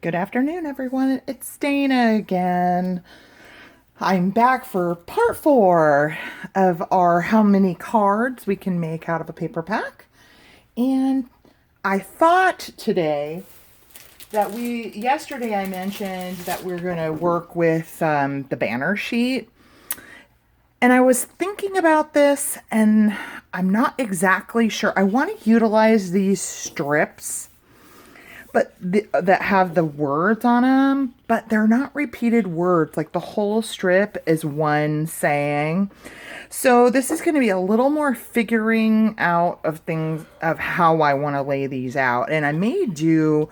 Good afternoon, everyone. It's Dana again. I'm back for part 4 of our how many cards we can make out of a paper pack. And I thought today that yesterday I mentioned that we're going to work with the banner sheet. And I was thinking about this and I'm not exactly sure. I want to utilize these strips that have the words on them, but they're not repeated words. Like the whole strip is one saying. So this is going to be a little more figuring out of things of how I want to lay these out. And I may do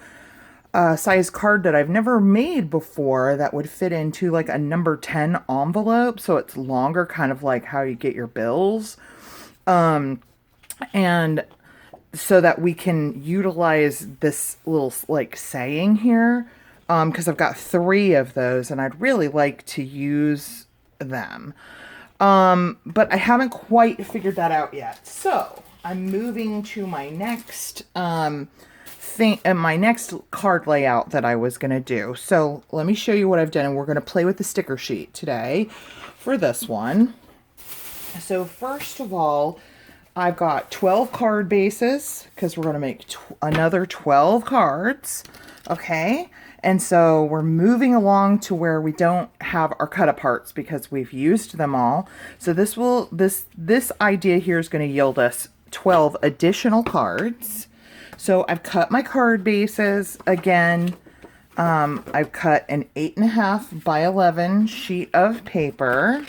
a size card that I've never made before that would fit into like a number 10 envelope. So it's longer, kind of like how you get your bills. And so that we can utilize this little like saying here, because I've got 3 of those and I'd really like to use them, but I haven't quite figured that out yet. So I'm moving to my next thing and my next card layout that I was going to do. So let me show you what I've done, and we're going to play with the sticker sheet today for this one. So first of all, I've got 12 card bases because we're going to make another 12 cards. Okay. And so we're moving along to where we don't have our cut aparts because we've used them all. So this idea here is going to yield us 12 additional cards. So I've cut my card bases again. I've cut an 8.5 by 11 sheet of paper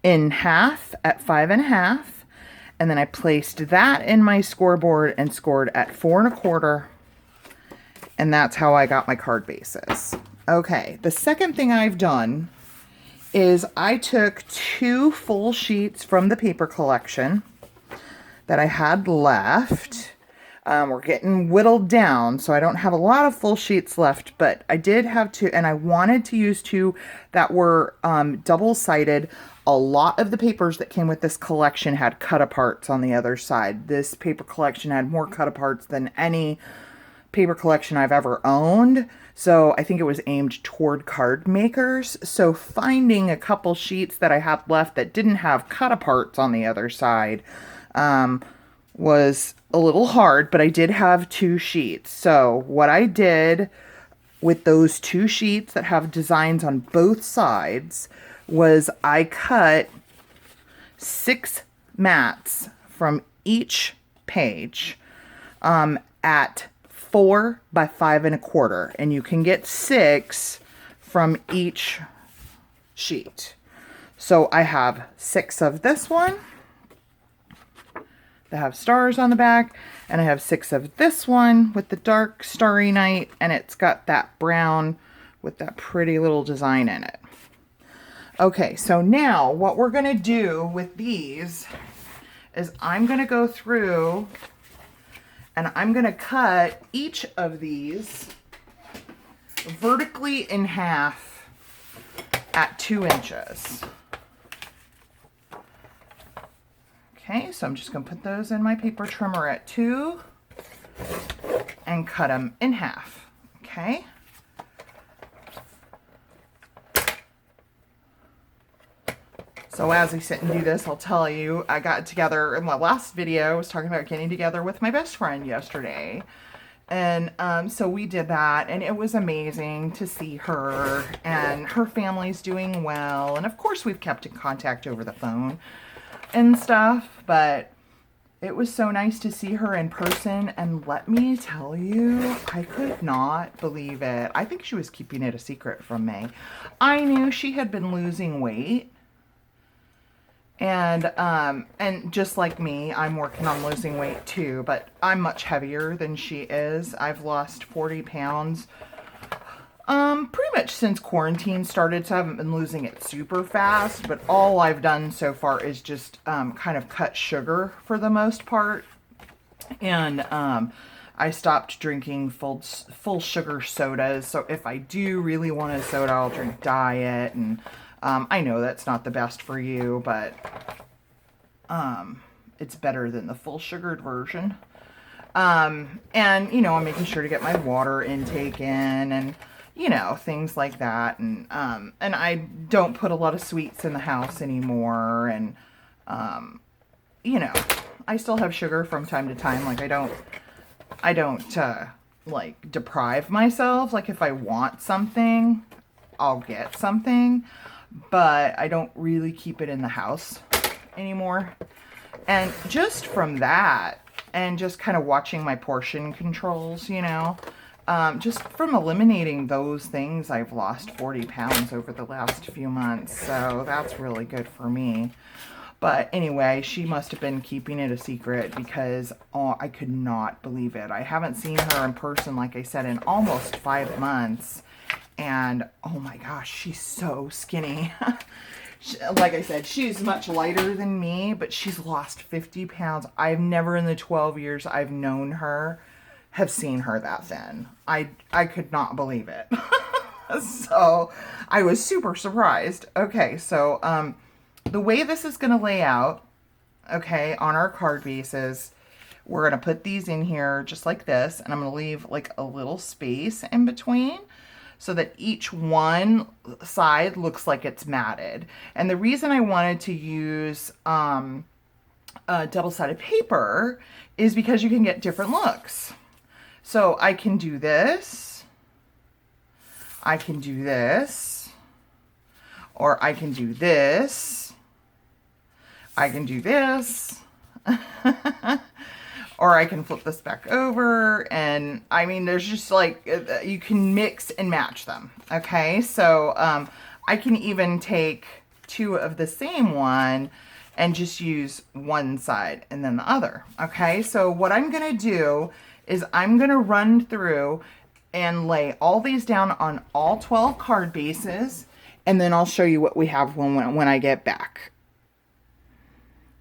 in half at 5.5, and then I placed that in my scoreboard and scored at 4.25, and that's how I got my card bases. Okay, the second thing I've done is I took 2 full sheets from the paper collection that I had left. We're getting whittled down, so I don't have a lot of full sheets left, but I did have 2, and I wanted to use 2 that were double-sided. A lot of the papers that came with this collection had cut-aparts on the other side. This paper collection had more cut-aparts than any paper collection I've ever owned, so I think it was aimed toward card makers. So finding a couple sheets that I had left that didn't have cut-aparts on the other side was a little hard, but I did have 2 sheets. So what I did with those 2 sheets that have designs on both sides was I cut 6 mats from each page at 4 by 5.25, and you can get 6 from each sheet. So I have 6 of this one that have stars on the back, and I have 6 of this one with the dark starry night, and it's got that brown with that pretty little design in it. Okay, so now what we're going to do with these is I'm going to go through and I'm going to cut each of these vertically in half at 2 inches. Okay, so I'm just going to put those in my paper trimmer at 2 and cut them in half. Okay. So as I sit and do this, I'll tell you, I got together in my last video. I was talking about getting together with my best friend yesterday. And so we did that, and it was amazing to see her, and her family's doing well. And of course, we've kept in contact over the phone and stuff, but it was so nice to see her in person. And let me tell you, I could not believe it. I think she was keeping it a secret from me. I knew she had been losing weight. And just like me, I'm working on losing weight too, but I'm much heavier than she is. I've lost 40 pounds, pretty much since quarantine started, so I haven't been losing it super fast, but all I've done so far is just, kind of cut sugar for the most part. And, I stopped drinking full sugar sodas, so if I do really want a soda, I'll drink diet, and I know that's not the best for you, but it's better than the full sugared version. And, you know, I'm making sure to get my water intake in and, you know, things like that. And I don't put a lot of sweets in the house anymore. And, you know, I still have sugar from time to time. Like I don't, like deprive myself. Like if I want something, I'll get something, but I don't really keep it in the house anymore. And just from that, and just kind of watching my portion controls, you know, just from eliminating those things, I've lost 40 pounds over the last few months. So that's really good for me. But anyway, she must have been keeping it a secret because I could not believe it. I haven't seen her in person, like I said, in almost 5 months. And oh my gosh, she's so skinny. Like I said, she's much lighter than me, but she's lost 50 pounds. I've never in the 12 years I've known her have seen her that thin. I could not believe it. So I was super surprised. Okay, so the way this is going to lay out, okay, on our card bases, we're going to put these in here just like this, and I'm going to leave like a little space in between so that each one side looks like it's matted. And the reason I wanted to use double-sided paper is because you can get different looks. So I can do this, I can do this, or I can do this, I can do this, or I can flip this back over. And I mean, there's just like, you can mix and match them. Okay. So, I can even take two of the same one and just use one side and then the other. Okay. So what I'm going to do is I'm going to run through and lay all these down on all 12 card bases. And then I'll show you what we have when I get back.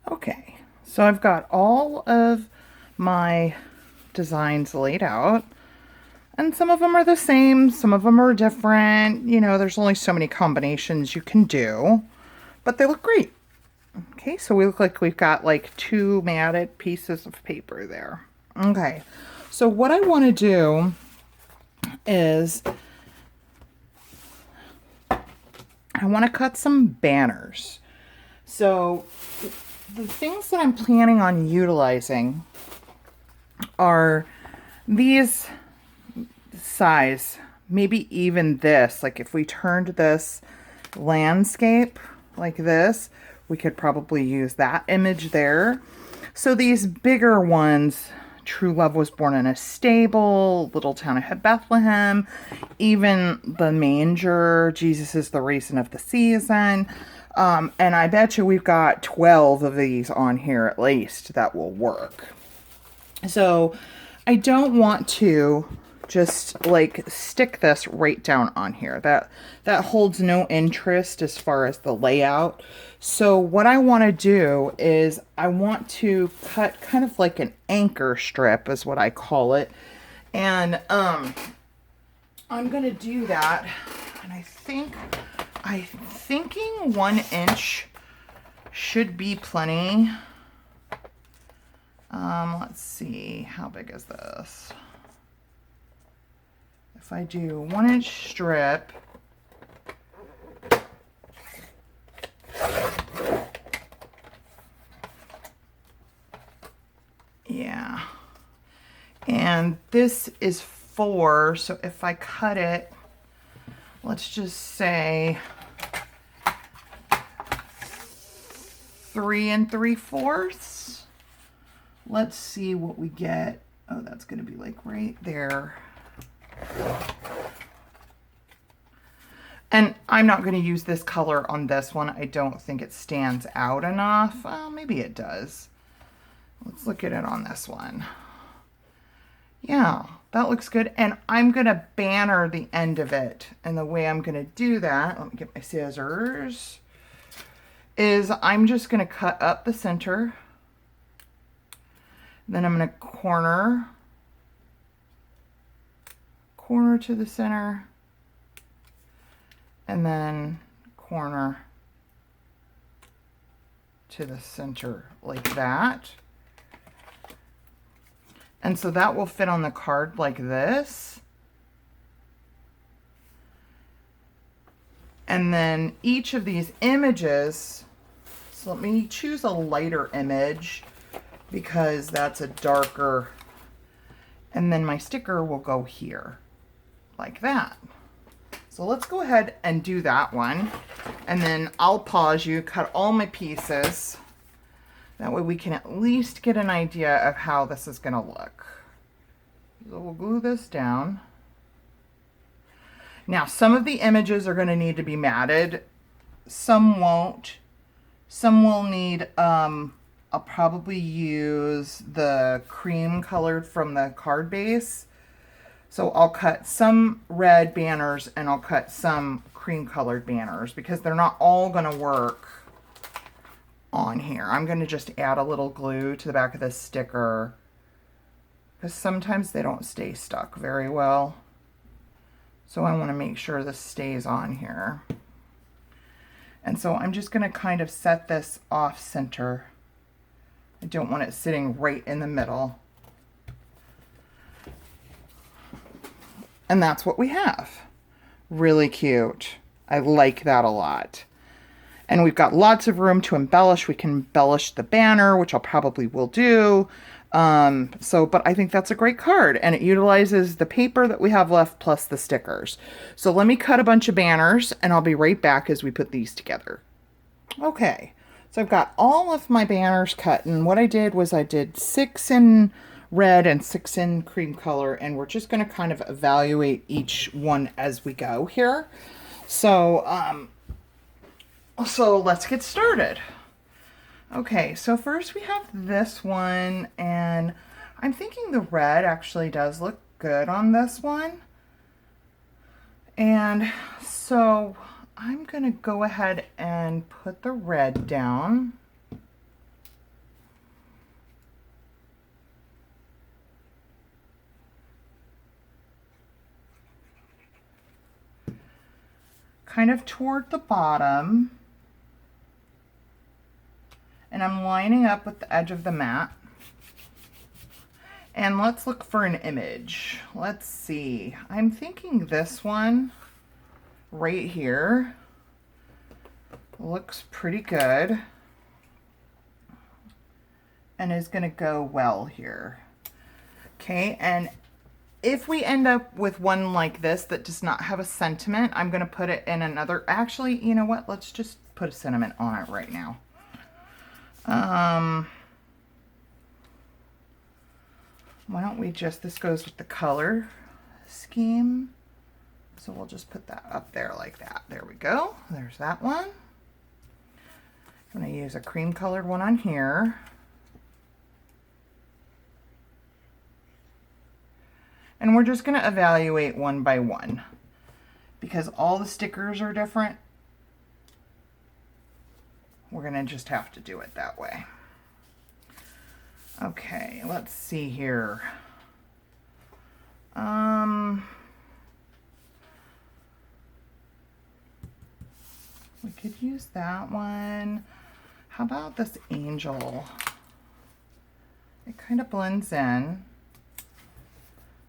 Okay. So I've got all of my designs laid out, and some of them are the same, some of them are different. You know, there's only so many combinations you can do, but they look great. Okay, so we look like we've got like 2 matted pieces of paper there. Okay, so what I want to do is I want to cut some banners. So the things that I'm planning on utilizing are these size, maybe even this. Like if we turned this landscape like this, we could probably use that image there. So these bigger ones, True Love was born in a stable, Little Town of Bethlehem, even the manger, Jesus is the reason of the season. And I bet you we've got 12 of these on here at least that will work. So I don't want to just like stick this right down on here. That holds no interest as far as the layout. So what I want to do is I want to cut kind of like an anchor strip is what I call it. And I'm going to do that. And I'm thinking 1 inch should be plenty. Let's see, how big is this? If I do 1 inch strip, yeah, and this is 4, so if I cut it, let's just say 3 3/4. Let's see what we get. Oh, that's going to be like right there. And I'm not going to use this color on this one. I don't think it stands out enough. Well, maybe it does. Let's look at it on this one. Yeah, that looks good. And I'm going to banner the end of it. And the way I'm going to do that, let me get my scissors, is I'm just going to cut up the center. Then I'm going to corner to the center, and then corner to the center like that. And so that will fit on the card like this. And then each of these images, so let me choose a lighter image because that's a darker, and then my sticker will go here like that. So let's go ahead and do that one. And then I'll pause you, cut all my pieces. That way we can at least get an idea of how this is gonna look. So we'll glue this down. Now, some of the images are gonna need to be matted. Some won't. Some will need, I'll probably use the cream colored from the card base. So I'll cut some red banners and I'll cut some cream colored banners because they're not all gonna work on here. I'm gonna just add a little glue to the back of this sticker because sometimes they don't stay stuck very well. So I wanna make sure this stays on here. And so I'm just gonna kind of set this off center. I don't want it sitting right in the middle. And that's what we have. Really cute. I like that a lot. And we've got lots of room to embellish. We can embellish the banner, which I'll probably will do. But I think that's a great card. And it utilizes the paper that we have left plus the stickers. So let me cut a bunch of banners and I'll be right back as we put these together. Okay, so I've got all of my banners cut. And what I did was I did 6 in red and 6 in cream color, and we're just going to kind of evaluate each one as we go here. So let's get started. Okay, so first we have this one, and I'm thinking the red actually does look good on this one. And so I'm going to go ahead and put the red down. Kind of toward the bottom, and I'm lining up with the edge of the mat. And let's look for an image. Let's see. I'm thinking this one right here looks pretty good and is going to go well here. Okay, and if we end up with one like this that does not have a sentiment, I'm going to put it in another. Actually, you know what? Let's just put a sentiment on it right now. Why don't we just, this goes with the color scheme. So we'll just put that up there like that. There we go. There's that one. I'm going to use a cream colored one on here. And we're just going to evaluate one by one because all the stickers are different. We're going to just have to do it that way. Okay, let's see here. We could use that one. How about this angel? It kind of blends in.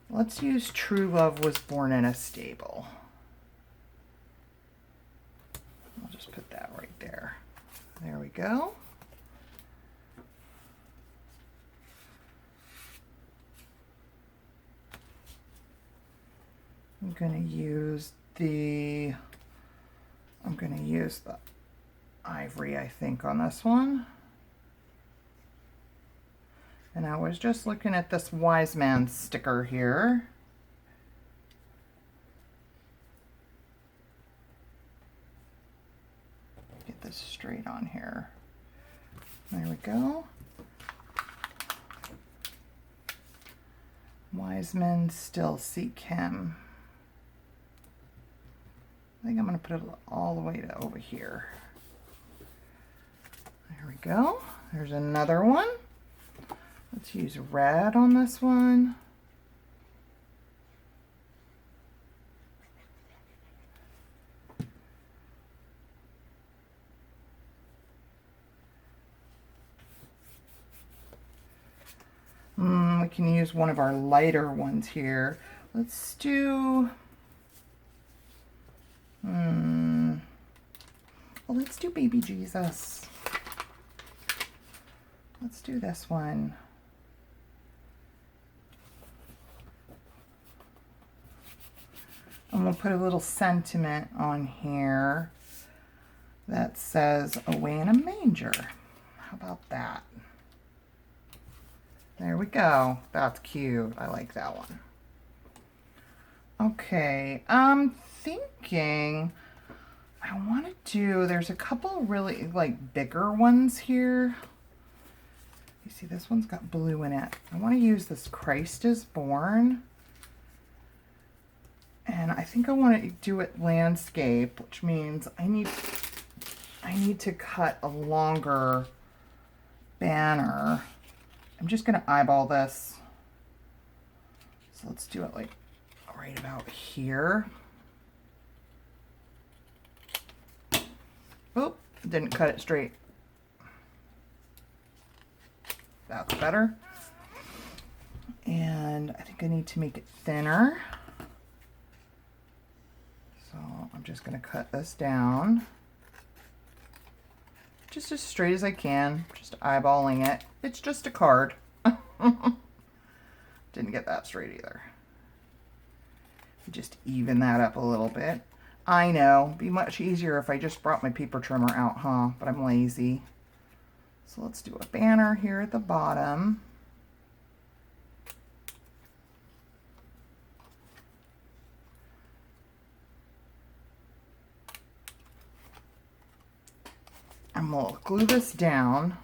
Let's use True Love Was Born in a Stable. I'll just put that right there. There we go. I'm going to use the ivory, I think, on this one. And I was just looking at this Wise Man sticker here. Get this straight on here. There we go. Wise men still seek him. I think I'm going to put it all the way to over here. There we go. There's another one. Let's use red on this one. We we can use one of our lighter ones here. Let's do, well, let's do Baby Jesus. Let's do this one. And we'll put a little sentiment on here that says away in a manger. How about that? There we go. That's cute. I like that one. Okay, I'm thinking I want to do, there's a couple really like bigger ones here. You see this one's got blue in it. I want to use this Christ is Born. And I think I want to do it landscape, which means I need to cut a longer banner. I'm just going to eyeball this. So let's do it like right about here. Oh, didn't cut it straight. That's better. And I think I need to make it thinner. So I'm just going to cut this down. Just as straight as I can. Just eyeballing it. It's just a card. Didn't get that straight either. Just even that up a little bit. I know, it'd be much easier if I just brought my paper trimmer out, huh? But I'm lazy. So let's do a banner here at the bottom. And we'll glue this down.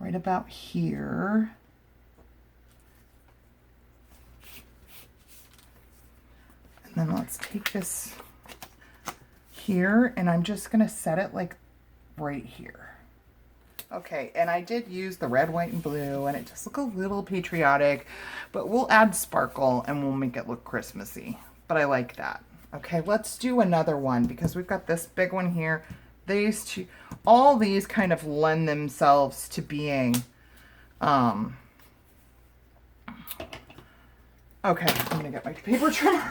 Right about here. And then let's take this here, and I'm just going to set it like right here. Okay, and I did use the red, white, and blue, and it just looked a little patriotic, but we'll add sparkle and we'll make it look Christmassy. But I like that. Okay, let's do another one because we've got this big one here. These two, all these kind of lend themselves to being, okay, I'm gonna get my paper trimmer.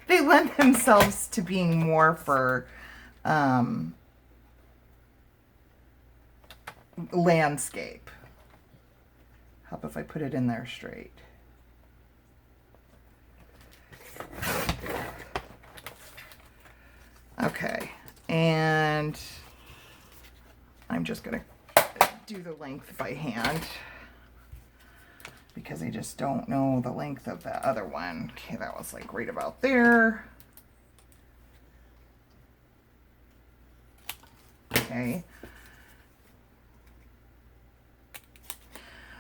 They lend themselves to being more for, landscape. How about if I put it in there straight? Okay, and I'm just gonna do the length by hand because I just don't know the length of the other one. Okay, that was like right about there. Okay.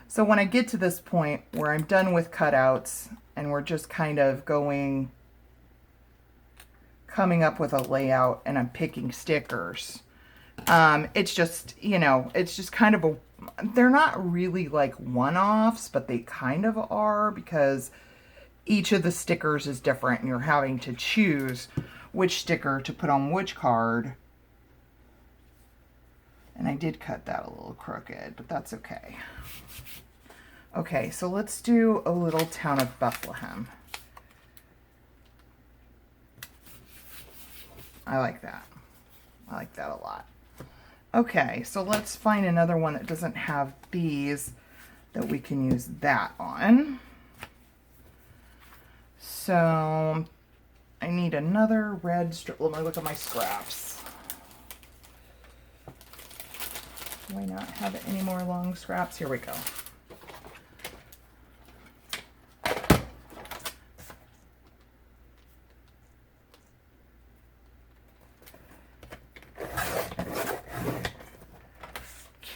So when I get to this point where I'm done with cutouts and we're just kind of coming up with a layout and I'm picking stickers, it's just, you know, it's just kind of they're not really like one-offs, but they kind of are because each of the stickers is different and you're having to choose which sticker to put on which card. And I did cut that a little crooked, but that's okay. Okay, so let's do a little town of Bethlehem. I like that. I like that a lot. Okay, so let's find another one that doesn't have these that we can use that on. So I need another red strip. Let me look at my scraps. Do I not have any more long scraps? Here we go.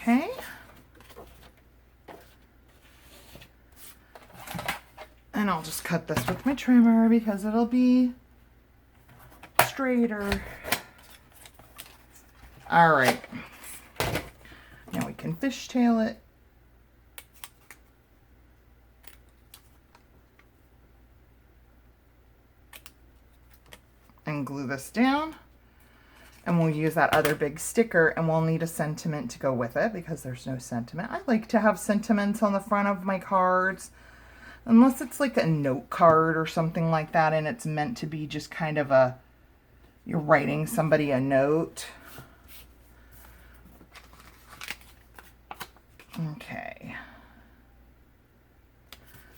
Okay. And I'll just cut this with my trimmer because it'll be straighter. All right. Now we can fishtail it. and glue this down. And we'll use that other big sticker, and we'll need a sentiment to go with it because there's no sentiment. I like to have sentiments on the front of my cards, unless it's like a note card or something like that, and it's meant to be just kind of a, you're writing somebody a note. Okay.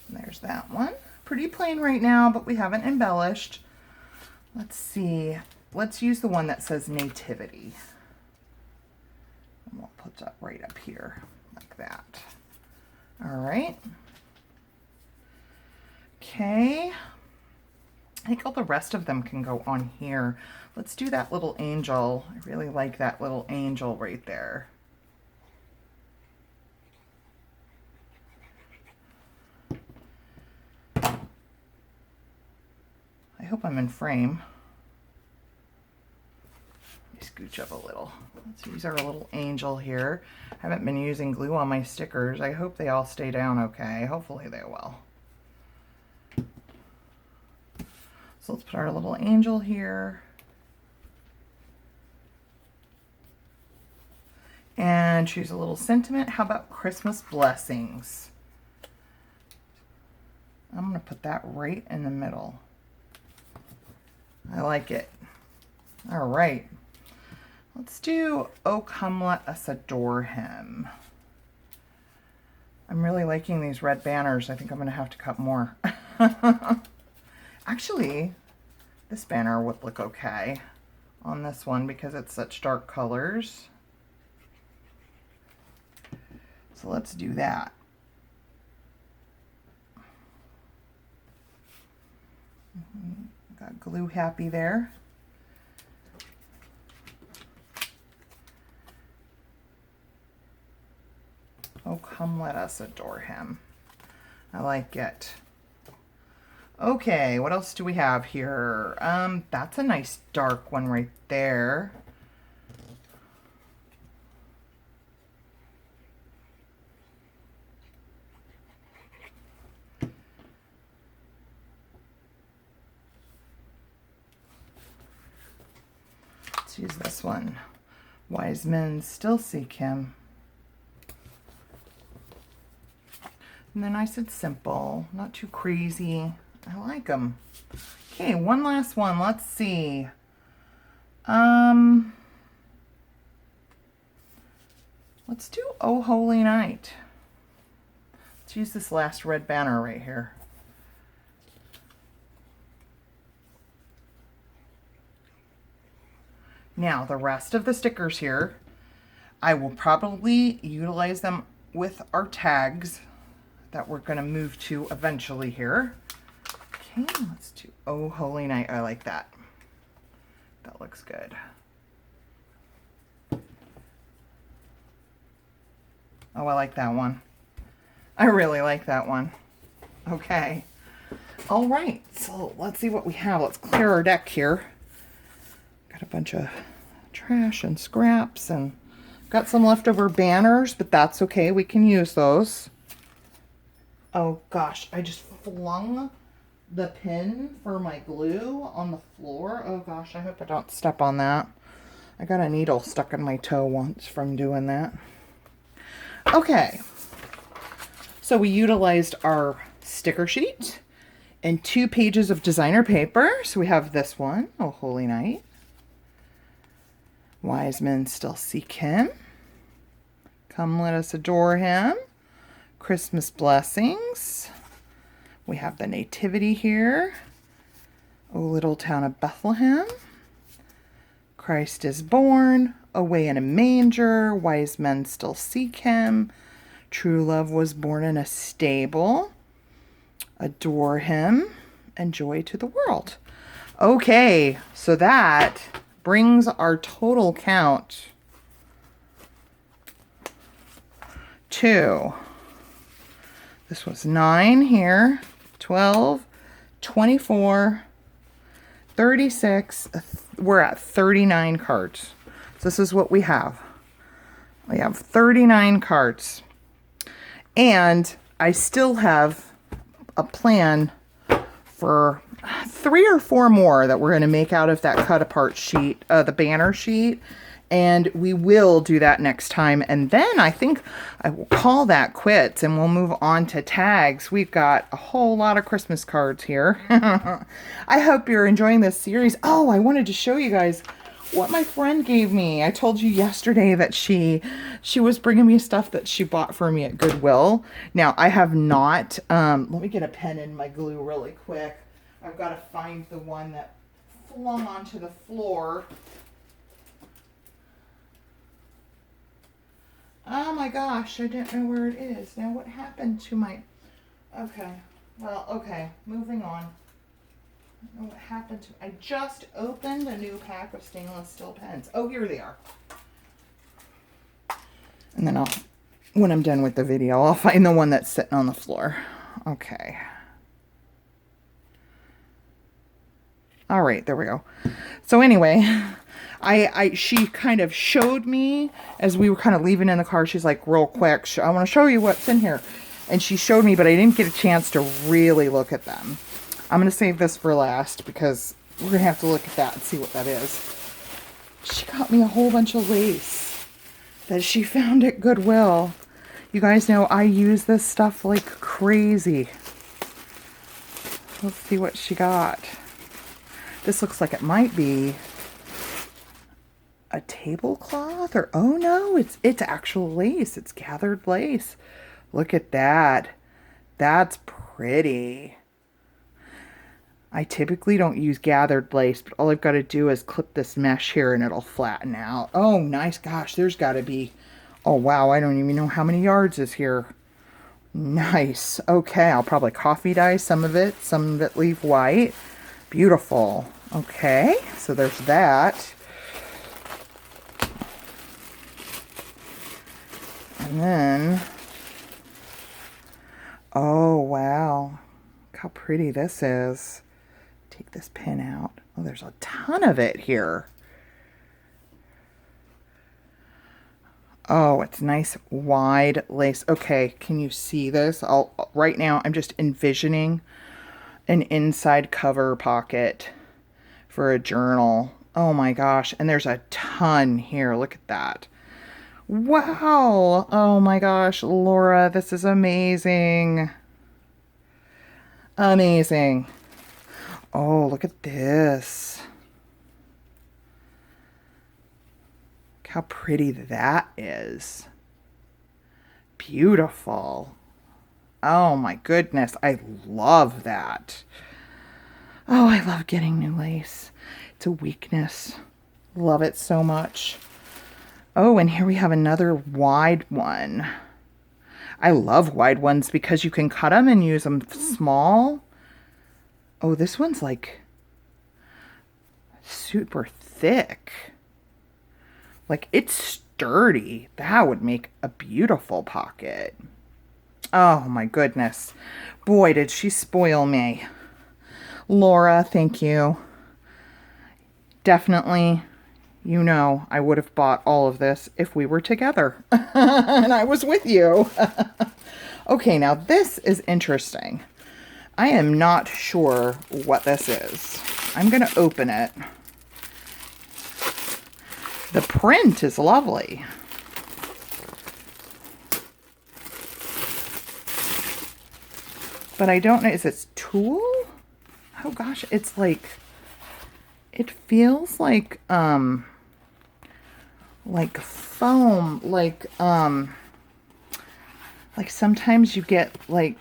There's that one. Pretty plain right now, but we haven't embellished. Let's see. Let's use the one that says Nativity. And we'll put that right up here, like that. All right. Okay. I think all the rest of them can go on here. Let's do that little angel. I really like that little angel right there. I hope I'm in frame. Scooch up a little. Let's use our little angel here. I haven't been using glue on my stickers. I hope they all stay down okay. Hopefully they will. So let's put our little angel here. And choose a little sentiment. How about Christmas blessings? I'm going to put that right in the middle. I like it. All right. Let's do, oh, come let us adore him. I'm really liking these red banners. I think I'm going to have to cut more. Actually, this banner would look okay on this one because it's such dark colors. So let's do that. Got glue happy there. Oh, come let us adore him. I like it. Okay, what else do we have here? That's a nice dark one right there. Let's use this one. Wise men still seek him. And then I said simple, not too crazy. I like them. Okay, one last one. Let's see. Let's do Oh Holy Night. Let's use this last red banner right here. Now, the rest of the stickers here, I will probably utilize them with our tags that we're going to move to eventually here. Okay, let's do Oh Holy Night. I like that. That looks good. Oh, I like that one. I really like that one. Okay. All right, so let's see what we have. Let's clear our deck here. Got a bunch of trash and scraps, and got some leftover banners, but that's okay. We can use those. Oh gosh, I just flung the pin for my glue on the floor. Oh gosh, I hope I don't step on that. I got a needle stuck in my toe once from doing that. Okay, so we utilized our sticker sheet and 2 pages of designer paper. So we have this one, Oh Holy Night. Wise men still seek him. Come let us adore him. Christmas blessings. We have the Nativity here. O little town of Bethlehem. Christ is born. Away in a manger. Wise men still seek him. True love was born in a stable. Adore him. And joy to the world. Okay, so that brings our total count to, this was 9 here, 12, 24, 36, we're at 39 cards. So this is what we have. We have 39 cards. And I still have a plan for 3 or 4 more that we're going to make out of that cut apart sheet, the banner sheet. And we will do that next time. And then I think I will call that quits and we'll move on to tags. We've got a whole lot of Christmas cards here. I hope you're enjoying this series. Oh, I wanted to show you guys what my friend gave me. I told you yesterday that she was bringing me stuff that she bought for me at Goodwill. Now, I have not, let me get a pen and my glue really quick. I've got to find the one that flung onto the floor. Oh my gosh, I didn't know where it is. Now what happened to my... Okay, well, okay, moving on. I don't know what happened to... I just opened a new pack of stainless steel pens. Oh, here they are. And then when I'm done with the video, I'll find the one that's sitting on the floor. Okay. All right, there we go. So anyway... she kind of showed me as we were kind of leaving in the car. She's like, real quick, I want to show you what's in here. And she showed me, but I didn't get a chance to really look at them. I'm going to save this for last because we're going to have to look at that and see what that is. She got me a whole bunch of lace that she found at Goodwill. You guys know I use this stuff like crazy. Let's see what she got. This looks like it might be a tablecloth, or oh no, it's actual lace. It's gathered lace. Look at that. That's pretty. I typically don't use gathered lace, but all I've got to do is clip this mesh here and it'll flatten out. Oh, nice. Gosh, there's got to be, oh wow, I don't even know how many yards is here. Nice. Okay, I'll probably coffee dye some of it leave white. Beautiful. Okay, so there's that. And then, oh wow, look how pretty this is. Take this pin out. Oh, there's a ton of it here. Oh, it's nice wide lace. Okay, can you see this? Right now I'm just envisioning an inside cover pocket for a journal. Oh my gosh, and there's a ton here. Look at that. Wow. Oh my gosh, Laura, this is amazing. Amazing. Oh, look at this. Look how pretty that is. Beautiful. Oh my goodness, I love that. Oh, I love getting new lace. It's a weakness. Love it so much. Oh, and here we have another wide one. I love wide ones because you can cut them and use them small. Oh, this one's like super thick. Like it's sturdy. That would make a beautiful pocket. Oh my goodness. Boy, did she spoil me. Laura, thank you. Definitely. You know, I would have bought all of this if we were together and I was with you. Okay, now this is interesting. I am not sure what this is. I'm going to open it. The print is lovely. But I don't know, is it tulle? Oh gosh, it's like, it feels like foam, like sometimes you get like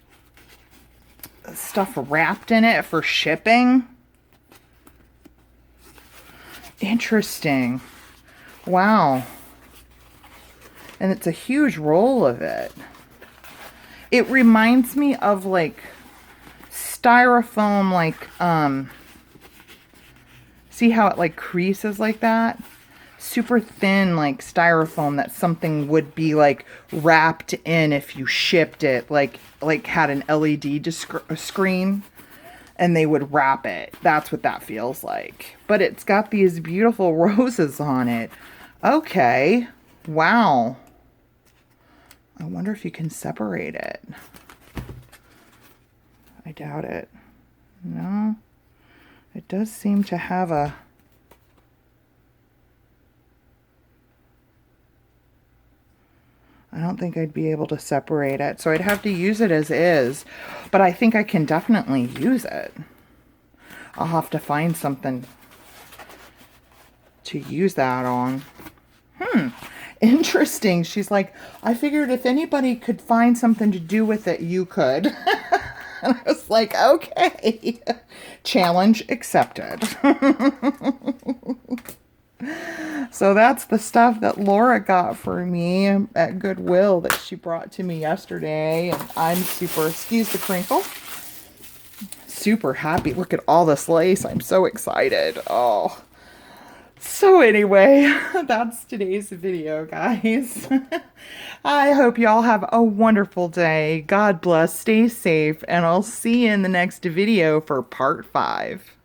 stuff wrapped in it for shipping. Interesting. Wow. And it's a huge roll of it. It reminds me of like styrofoam, like see how it like creases like that? Super thin, like styrofoam that something would be like wrapped in if you shipped it, like had an LED screen and they would wrap it. That's what that feels like. But it's got these beautiful roses on it. Okay. Wow. I wonder if you can separate it. I doubt it. No. It does seem to have a... I don't think I'd be able to separate it, so I'd have to use it as is, but I think I can definitely use it. I'll have to find something to use that on. Interesting. She's like, I figured if anybody could find something to do with it, you could. And I was like, okay. Challenge accepted. So that's the stuff that Laura got for me at Goodwill that she brought to me yesterday. And I'm super, excuse the crinkle, super happy. Look at all this lace. I'm so excited. Oh. So anyway, that's today's video, guys. I hope y'all have a wonderful day. God bless, stay safe, and I'll see you in the next video for part 5.